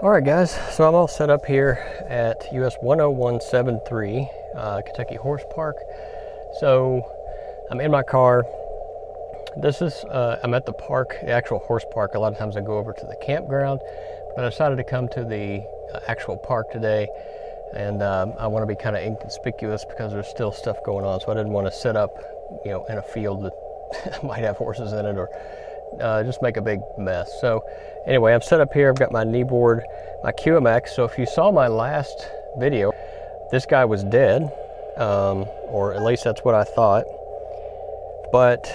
Alright guys, so I'm all set up here at US 10173 Kentucky Horse Park. So I'm in my car. This is, I'm at the park, the actual horse park. A lot of times I go over to the campground, but I decided to come to the actual park today. And I want to be kind of inconspicuous because there's still stuff going on. So I didn't want to set up, you know, in a field that might have horses in it or just make a big mess. So anyway, I'm set up here. I've got my knee board, my QMX. So if you saw my last video, this guy was dead, or at least that's what I thought. But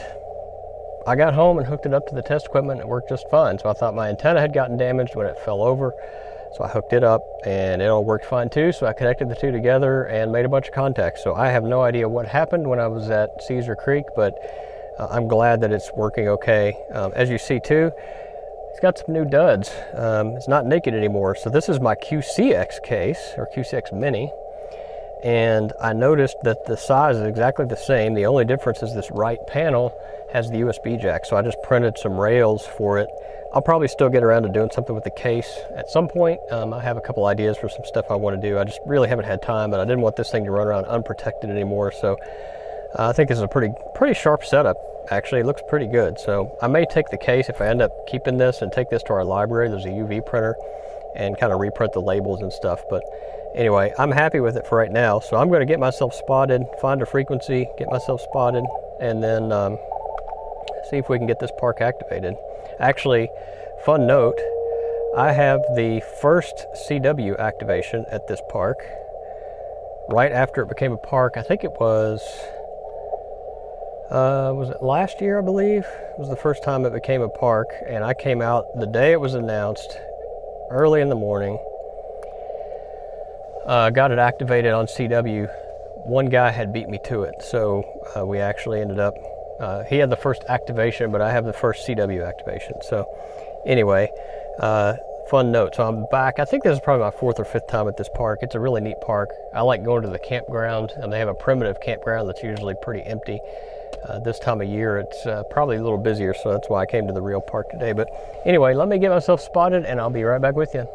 I got home and hooked it up to the test equipment. It worked just fine. So I thought my antenna had gotten damaged when it fell over. So I hooked it up and it all worked fine too. So I connected the two together and made a bunch of contacts. So I have no idea what happened when I was at Caesar Creek, but I'm glad that it's working okay. As you see too, it's got some new duds. It's not naked anymore. So this is my QCX case, or QCX Mini. And I noticed that the size is exactly the same. The only difference is this right panel has the USB jack. So I just printed some rails for it. I'll probably still get around to doing something with the case at some point. I have a couple ideas for some stuff I want to do. I just really haven't had time, but I didn't want this thing to run around unprotected anymore. So I think this is a pretty sharp setup. Actually, it looks pretty good. So I may take the case if I end up keeping this and take this to our library. There's a UV printer and kind of reprint the labels and stuff. But anyway, I'm happy with it for right now. So I'm going to get myself spotted, find a frequency, get myself spotted, and then see if we can get this park activated. Actually, fun note, I have the first CW activation at this park right after it became a park. I think it was it last year, I believe? It was the first time it became a park, and I came out the day it was announced, early in the morning. Got it activated on CW. One guy had beat me to it, so we actually ended up, he had the first activation, but I have the first CW activation. So anyway, fun note. So I'm back. I think this is probably my fourth or fifth time at this park. It's a really neat park. I like going to the campground, and they have a primitive campground that's usually pretty empty. This time of year, it's probably a little busier, so that's why I came to the real park today. But anyway, let me get myself spotted, and I'll be right back with you.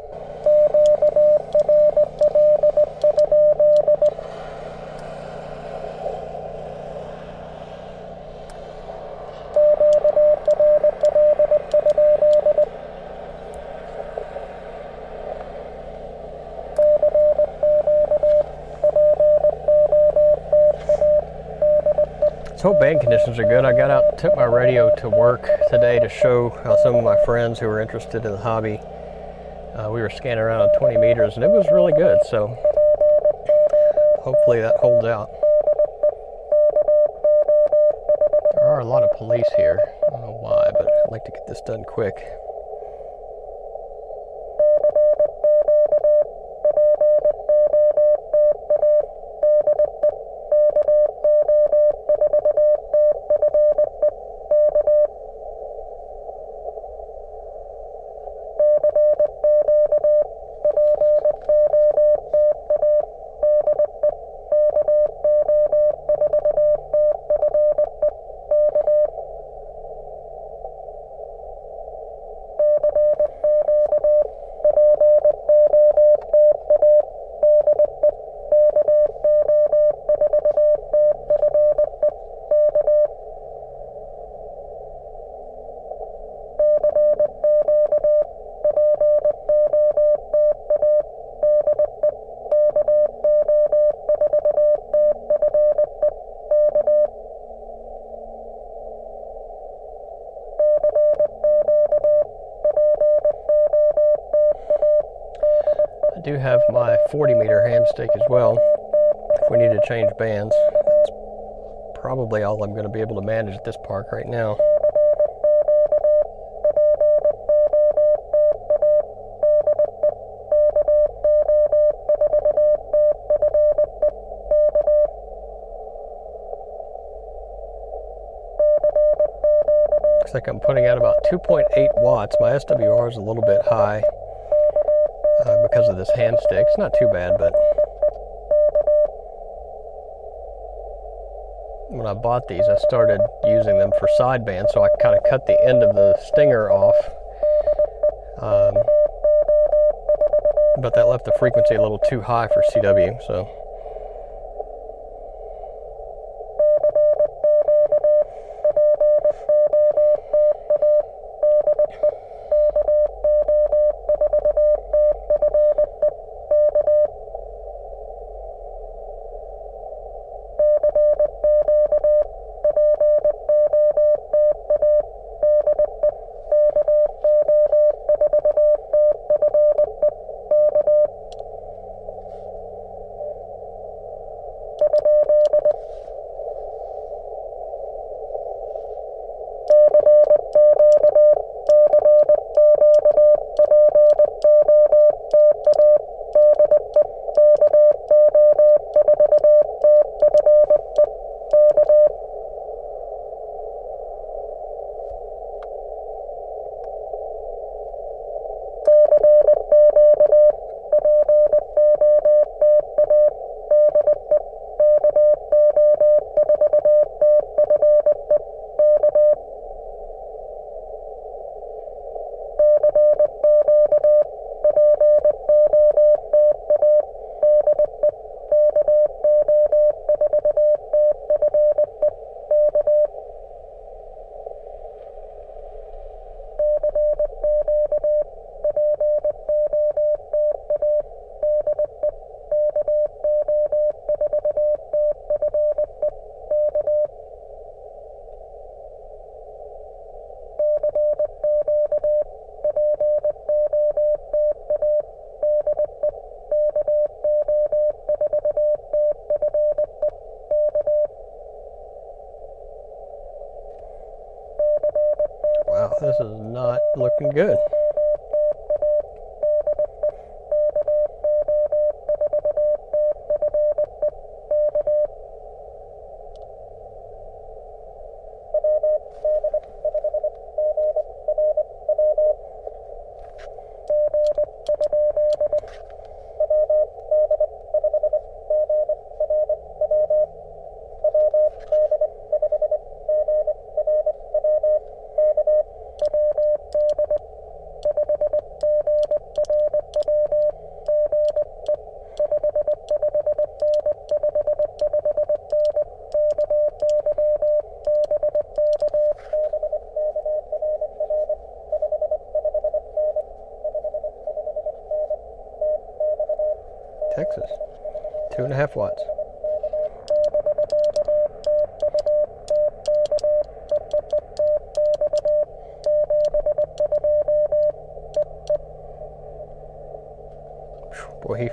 So band conditions are good. I got out, took my radio to work today to show some of my friends who were interested in the hobby. We were scanning around on 20 meters and it was really good. So hopefully that holds out. There are a lot of police here. I don't know why, but I'd like to get this done quick. I do have my 40-meter hamstick as well if we need to change bands. That's probably all I'm going to be able to manage at this park right now. Looks like I'm putting out about 2.8 watts. My SWR is a little bit high because of this hamstick. It's not too bad, but when I bought these, I started using them for sideband, so I kind of cut the end of the stinger off but that left the frequency a little too high for CW, so. Wow, this is not looking good. Texas, 2.5 watts. Boy, he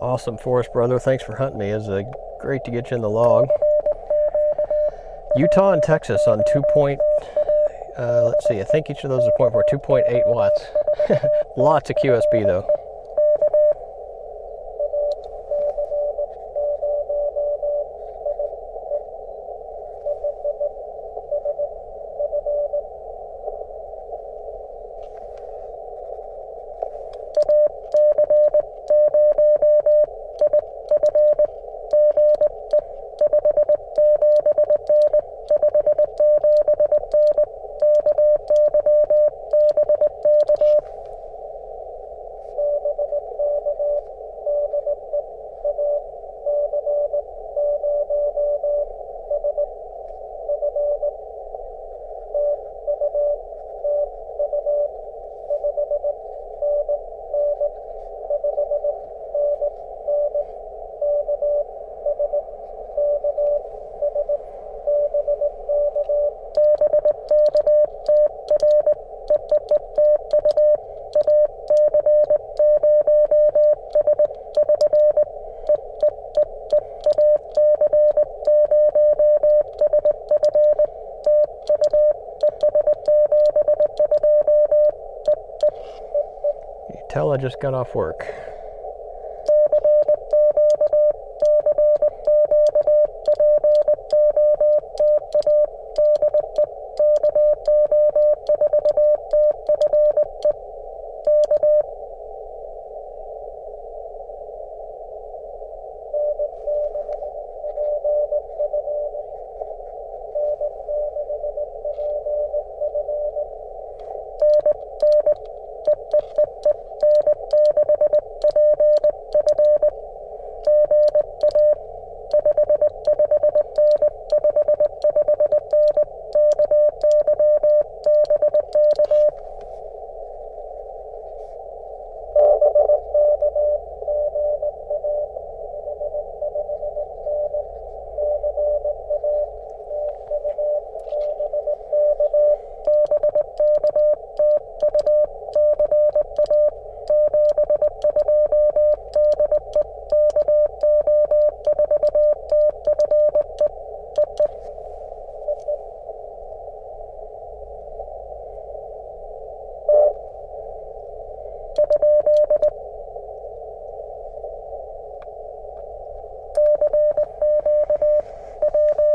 awesome, Forest Brother. Thanks for hunting me. It's great to get you in the log. Utah and Texas on 2 point, let's see, I think each of those are 2.8 watts. Lots of QSB though. tell I just got off work.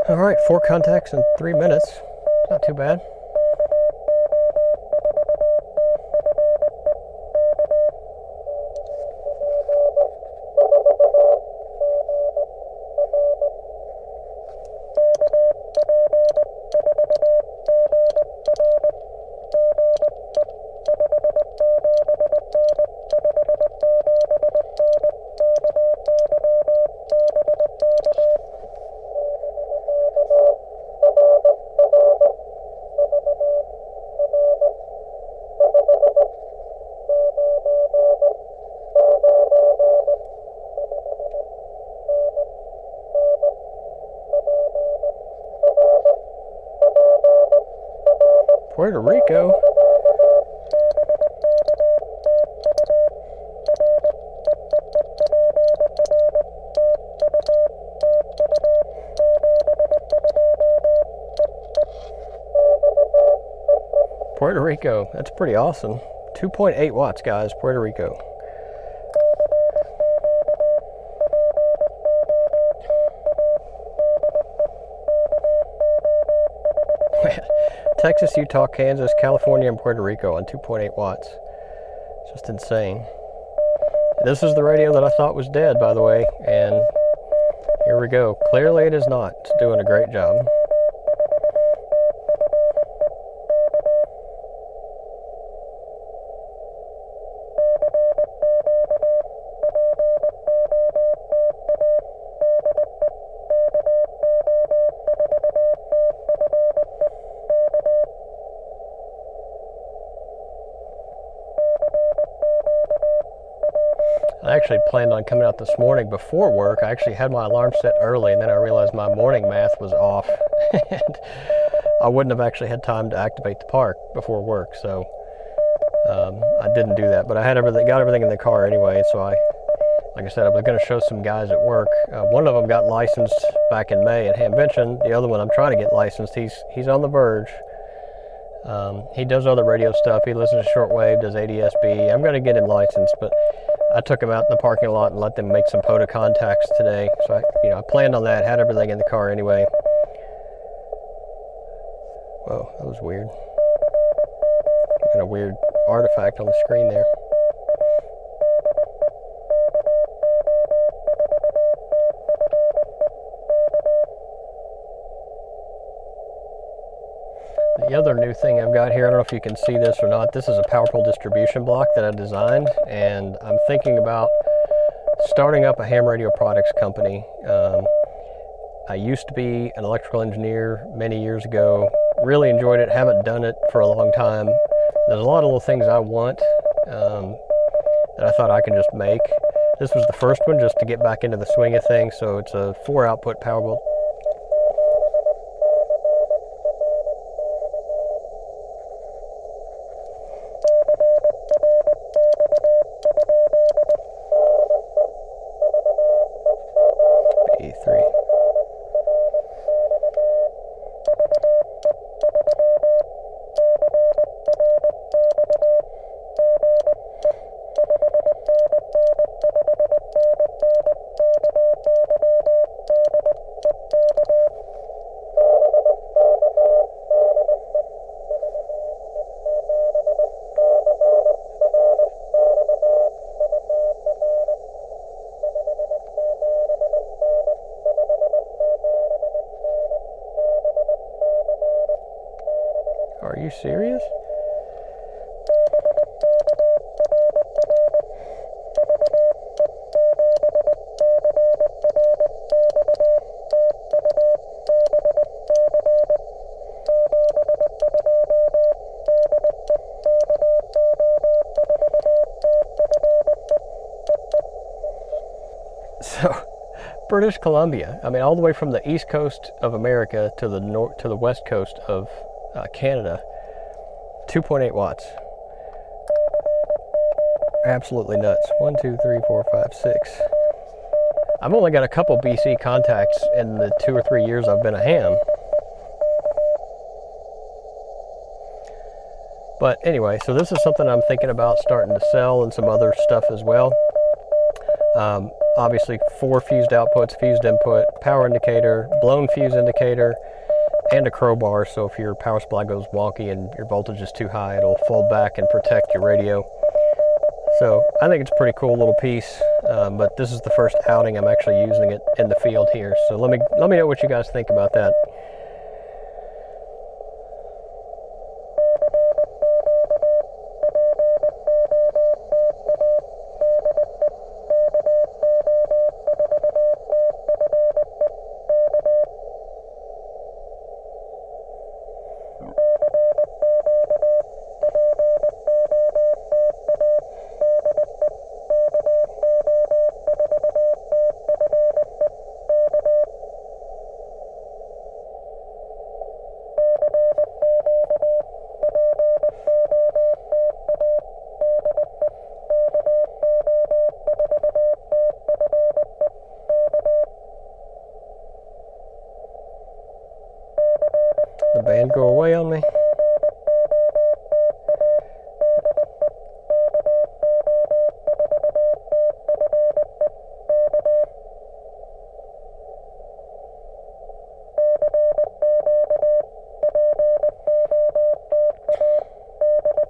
All right, 4 contacts in 3 minutes. Not too bad. Puerto Rico. Puerto Rico, that's pretty awesome. 2.8 watts, guys, Puerto Rico. Texas, Utah, Kansas, California, and Puerto Rico on 2.8 watts. Just insane. This is the radio that I thought was dead, by the way, and here we go. Clearly it is not. It's doing a great job. I actually planned on coming out this morning before work. I actually had my alarm set early, and then I realized my morning math was off and I wouldn't have actually had time to activate the park before work, so I didn't do that. But I had got everything in the car anyway, so like I said, I was going to show some guys at work. One of them got licensed back in May at Hamvention. The other one I'm trying to get licensed. He's on the verge. He does other radio stuff. He listens to shortwave, does ADSB. I'm going to get him licensed, but I took him out in the parking lot and let them make some Pota contacts today. So I planned on that, had everything in the car anyway. Whoa, that was weird. Got a weird artifact on the screen there. The other new thing I've got here, I don't know if you can see this or not, this is a power pole distribution block that I designed, and I'm thinking about starting up a ham radio products company. I used to be an electrical engineer many years ago, really enjoyed it, haven't done it for a long time. There's a lot of little things I want that I thought I could just make. This was the first one just to get back into the swing of things, so it's a 4-output power pole. Are you serious? So, British Columbia, I mean, all the way from the east coast of America to the west coast of Canada, 2.8 watts. Absolutely nuts. 1, 2, 3, 4, 5, 6. I've only got a couple BC contacts in the 2 or 3 years I've been a ham. But anyway, so this is something I'm thinking about starting to sell and some other stuff as well. Obviously 4 fused outputs, fused input, power indicator, blown fuse indicator, and a crowbar, so if your power supply goes wonky and your voltage is too high, it'll fold back and protect your radio. So I think it's a pretty cool little piece, but this is the first outing I'm actually using it in the field here. So let me know what you guys think about that. The band go away on me.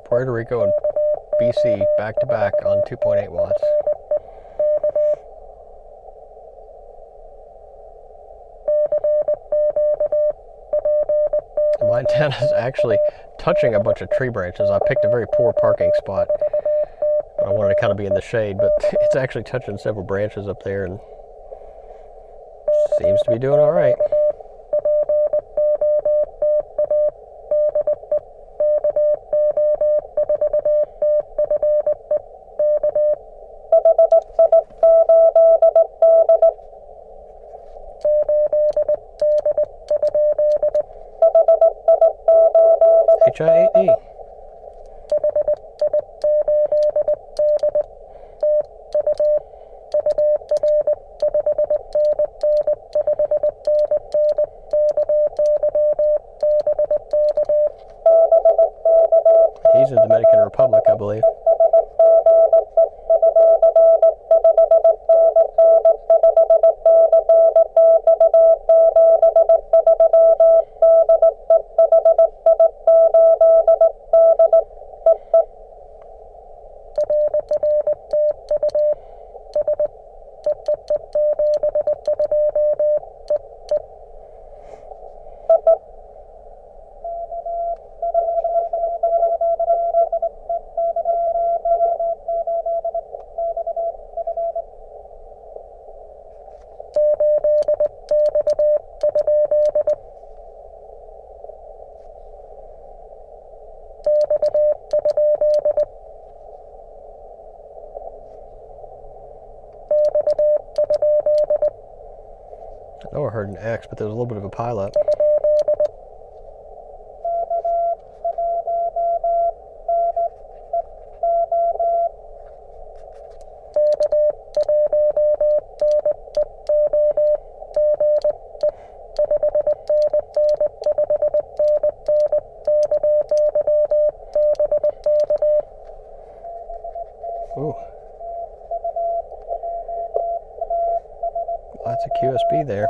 Puerto Rico and BC back to back on 2.8 watts. My antenna is actually touching a bunch of tree branches. I picked a very poor parking spot. I wanted to kind of be in the shade, but it's actually touching several branches up there and seems to be doing all right. HI8E. He's in the Dominican Republic, I believe. I know I heard an X, but there was a little bit of a pileup. Ooh. Lots of QSB there.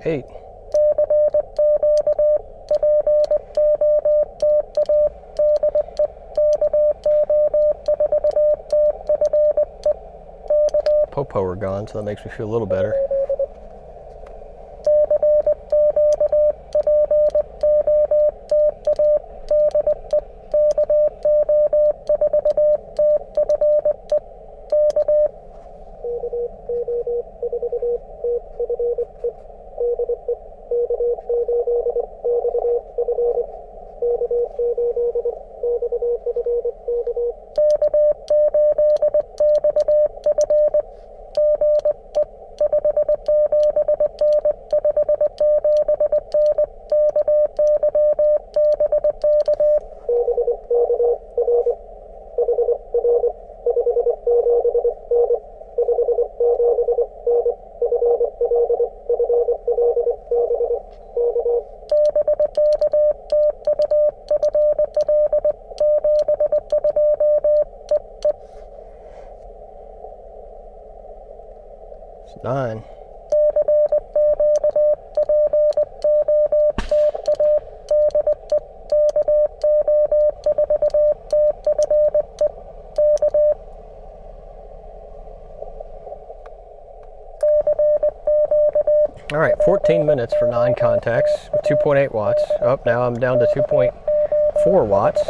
8. Popo are gone, so that makes me feel a little better. It's 9. All right, 14 minutes for 9 contacts with 2.8 watts. Oh, now I'm down to 2.4 watts.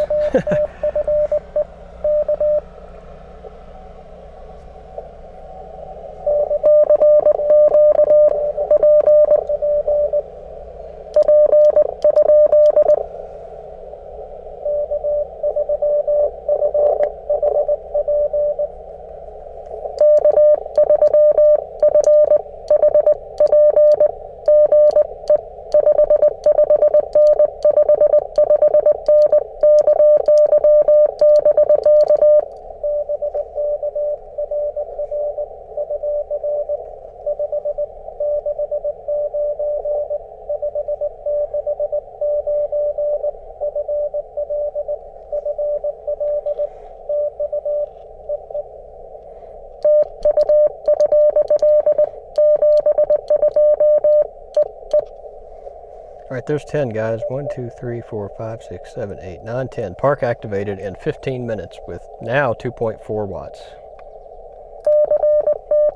All right, there's 10 guys. 1, 2, 3, 4, 5, 6, 7, 8, 9, 10. Park activated in 15 minutes with now 2.4 watts.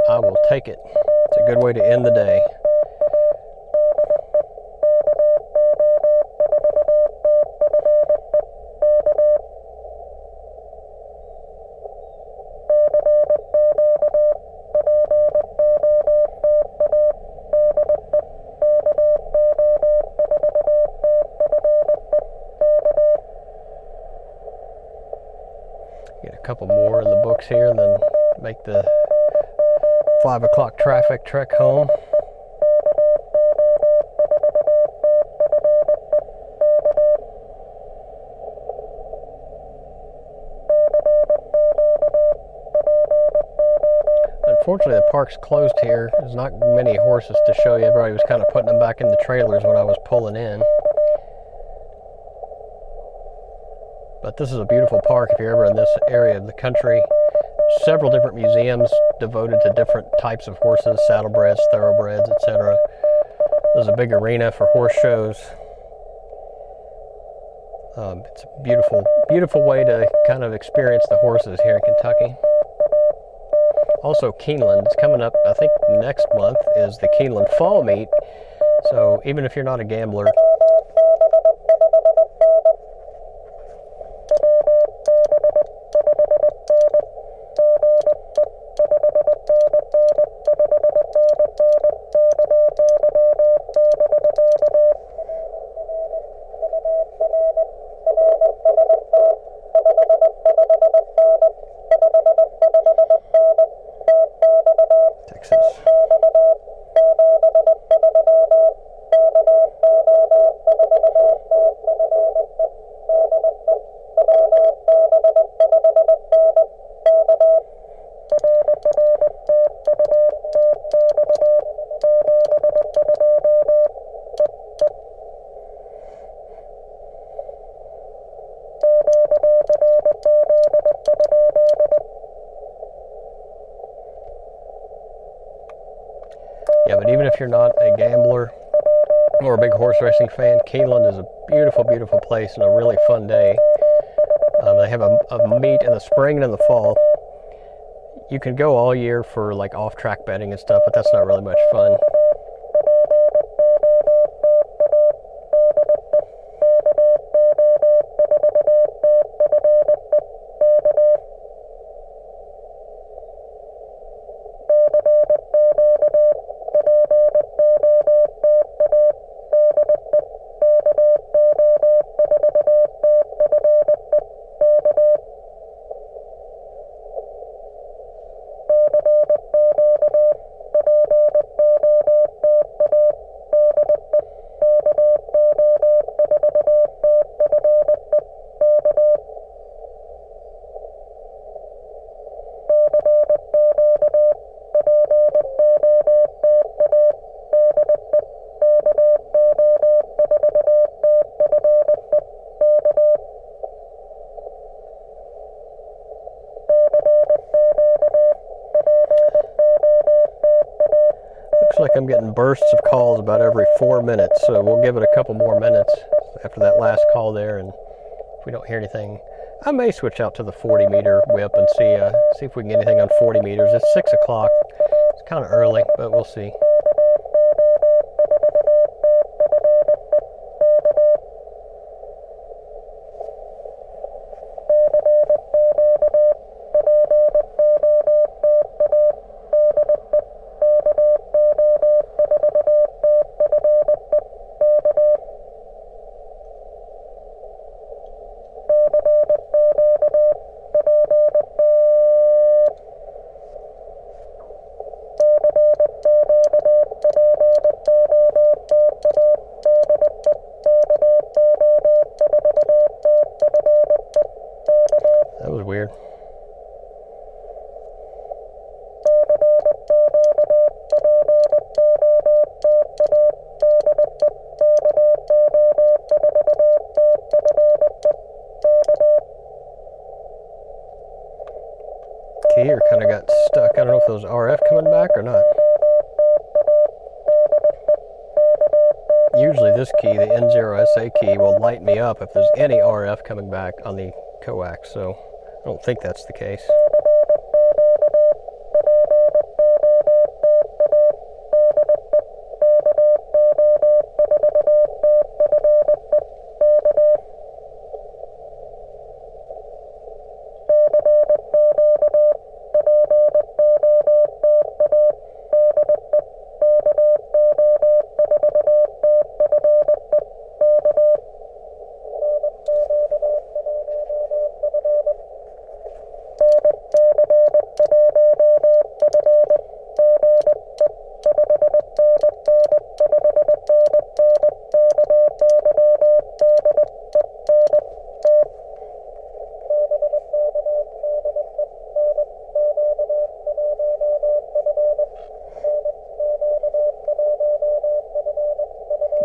I will take it. It's a good way to end the day. Get a couple more in the books here and then make the 5 o'clock traffic trek home. Unfortunately, the park's closed here. There's not many horses to show you. Everybody was kind of putting them back in the trailers when I was pulling in. But this is a beautiful park if you're ever in this area of the country. Several different museums devoted to different types of horses, saddlebreds, thoroughbreds, etc. There's a big arena for horse shows. It's a beautiful, beautiful way to kind of experience the horses here in Kentucky. Also, Keeneland is coming up. I think next month is the Keeneland Fall Meet. So even if you're not a gambler, yeah, but even if you're not a gambler, or a big horse racing fan, Keeneland is a beautiful, beautiful place and a really fun day. They have a meet in the spring and in the fall. You can go all year for like off-track betting and stuff, but that's not really much fun. Like I'm getting bursts of calls about every 4 minutes, so we'll give it a couple more minutes after that last call there, and if we don't hear anything, I may switch out to the 40-meter whip and see if we can get anything on 40 meters. It's 6 o'clock. It's kind of early, but we'll see. That was weird. Key here kind of got stuck. I don't know if those RF coming back or not. Usually this key, the N0SA key, will light me up if there's any RF coming back on the coax, so I don't think that's the case.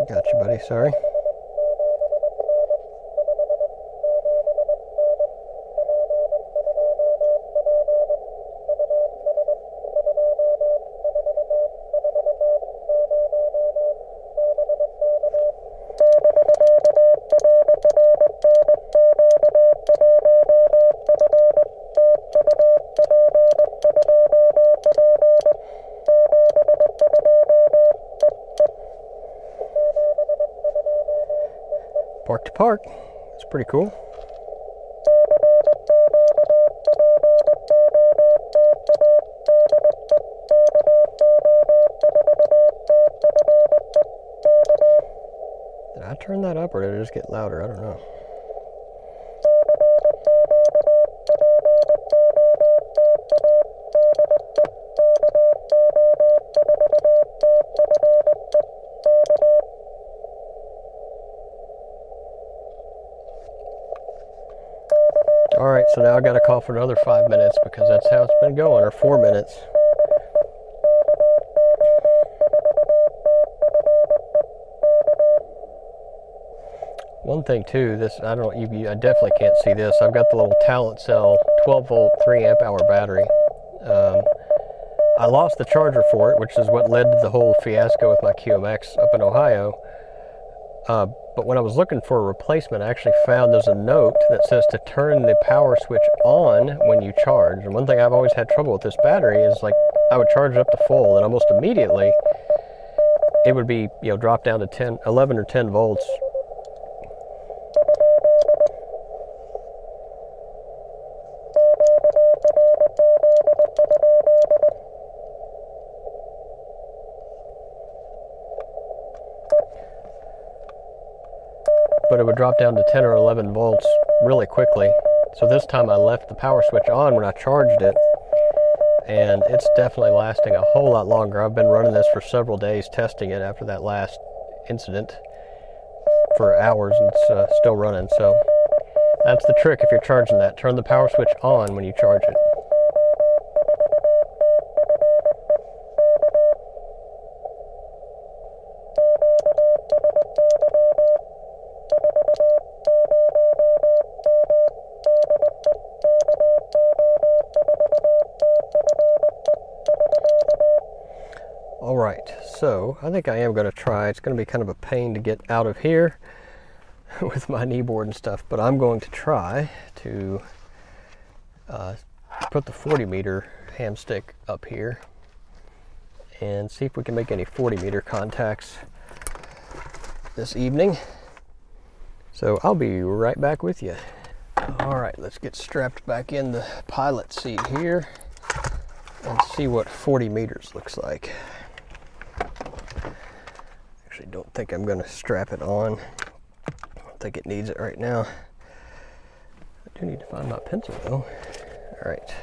Got you, buddy. Sorry. Park to park. It's pretty cool. Did I turn that up or did it just get louder? I don't know. All right, so now I got to call for another 5 minutes because that's how it's been going, or 4 minutes. One thing too, this I definitely can't see this. I've got the little TALENTCELL 12-volt 3-amp-hour battery. I lost the charger for it, which is what led to the whole fiasco with my QMX up in Ohio. But when I was looking for a replacement, I actually found there's a note that says to turn the power switch on when you charge. And one thing I've always had trouble with this battery is, like, I would charge it up to full and almost immediately it would be, you know, drop down to 11 or 10 volts. But it would drop down to 10 or 11 volts really quickly. So this time I left the power switch on when I charged it, and it's definitely lasting a whole lot longer. I've been running this for several days, testing it after that last incident for hours, and it's still running. So that's the trick if you're charging that. Turn the power switch on when you charge it. All right, so I think I am going to try. It's going to be kind of a pain to get out of here with my kneeboard and stuff, but I'm going to try to put the 40 meter hamstick up here and see if we can make any 40 meter contacts this evening. So I'll be right back with you. All right, let's get strapped back in the pilot seat here and see what 40 meters looks like. Actually, don't think I'm going to strap it on. I don't think it needs it right now. I do need to find my pencil though. All right.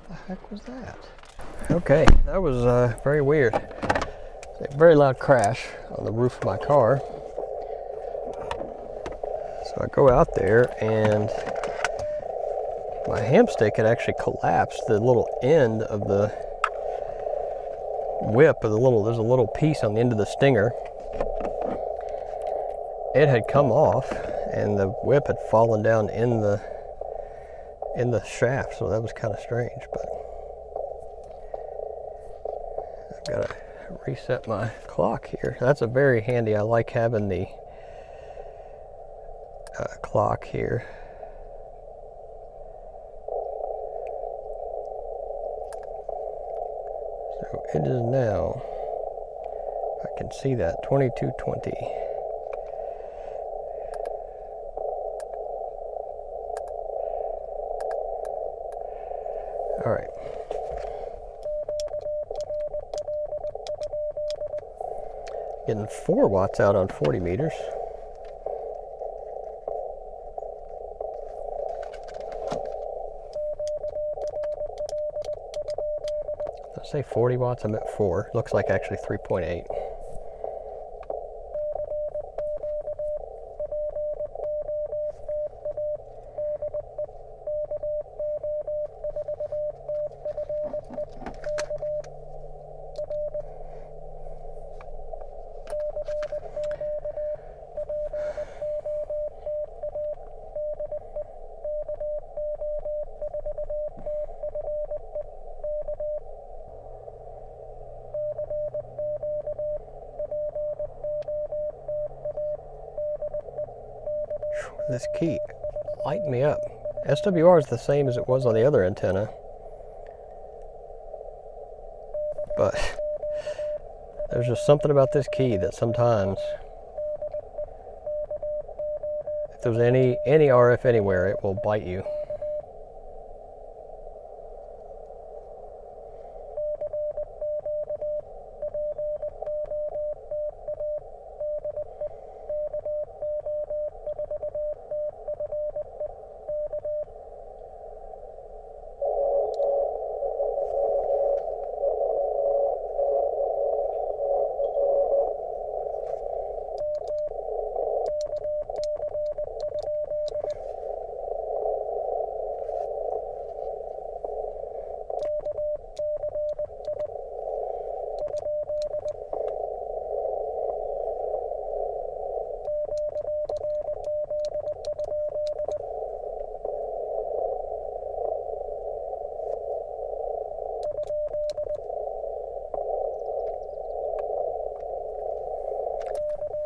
What the heck was that? Okay, that was very weird. A very loud crash on the roof of my car. So I go out there and my hamstick had actually collapsed. The little end of the whip, there's a little piece on the end of the stinger. It had come off and the whip had fallen down in the shaft, so that was kind of strange, but I've got to reset my clock here. That's a very handy. I like having the clock here. So it is now, I can see that, 22:20. All right. Getting 4 watts out on 40 meters. Did I say 40 watts? I meant 4. Looks like actually 3.8. This key lighten me up. SWR is the same as it was on the other antenna, but there's just something about this key that sometimes, if there's any RF anywhere, it will bite you.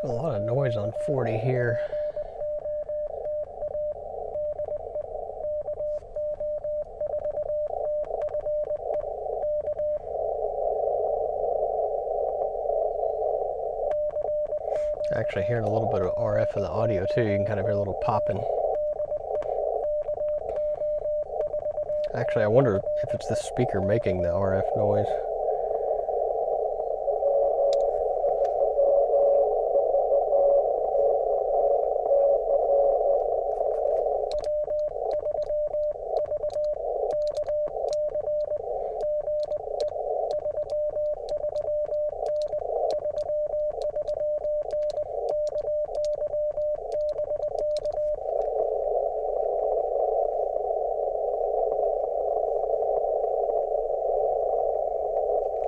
A lot of noise on 40 here. Actually hearing a little bit of RF in the audio too. You can kind of hear a little popping. Actually, I wonder if it's this speaker making the RF noise.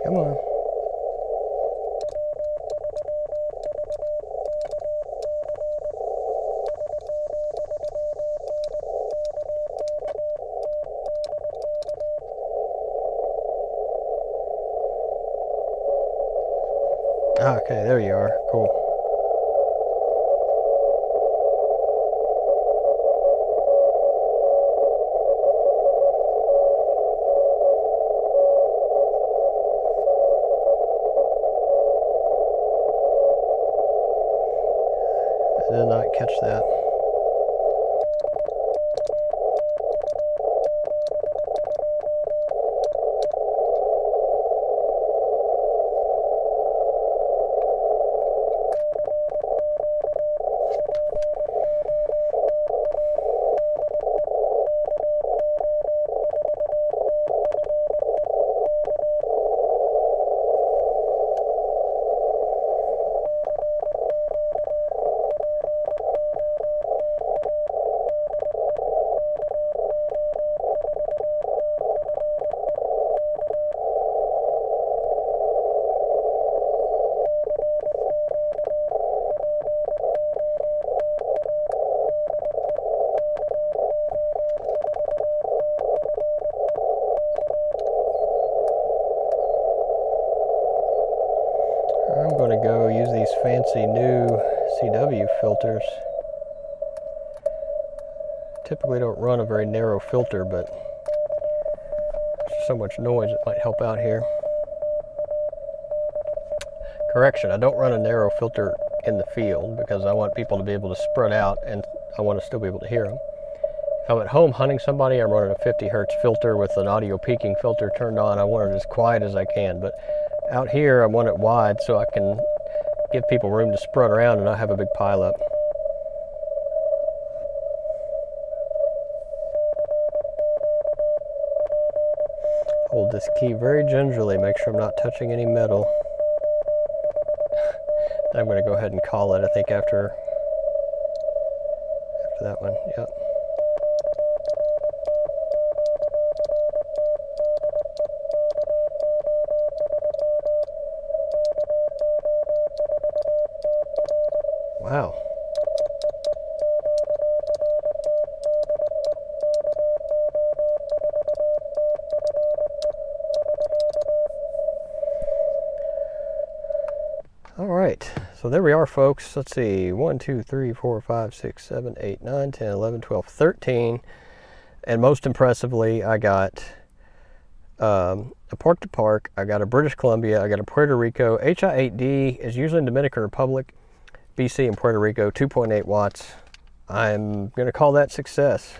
Come on. Okay, there you are. Cool. I did not catch that. I'm going to go use these fancy new CW filters. Typically don't run a very narrow filter, but there's so much noise it might help out here. Correction, I don't run a narrow filter in the field because I want people to be able to spread out and I want to still be able to hear them. If I'm at home hunting somebody, I'm running a 50 hertz filter with an audio peaking filter turned on. I want it as quiet as I can, but out here I want it wide so I can give people room to spread around and not have a big pile up. Hold this key very gingerly, make sure I'm not touching any metal. I'm going to go ahead and call it, I think, after that one. Yep. Wow. All right, so there we are, folks. Let's see, 1, 2, 3, 4, 5, 6, 7, 8, 9, 10, 11, 12, 13. And most impressively, I got a Park to Park, I got a British Columbia, I got a Puerto Rico. HI8D is usually in Dominican Republic, BC and Puerto Rico, 2.8 watts. I'm going to call that success.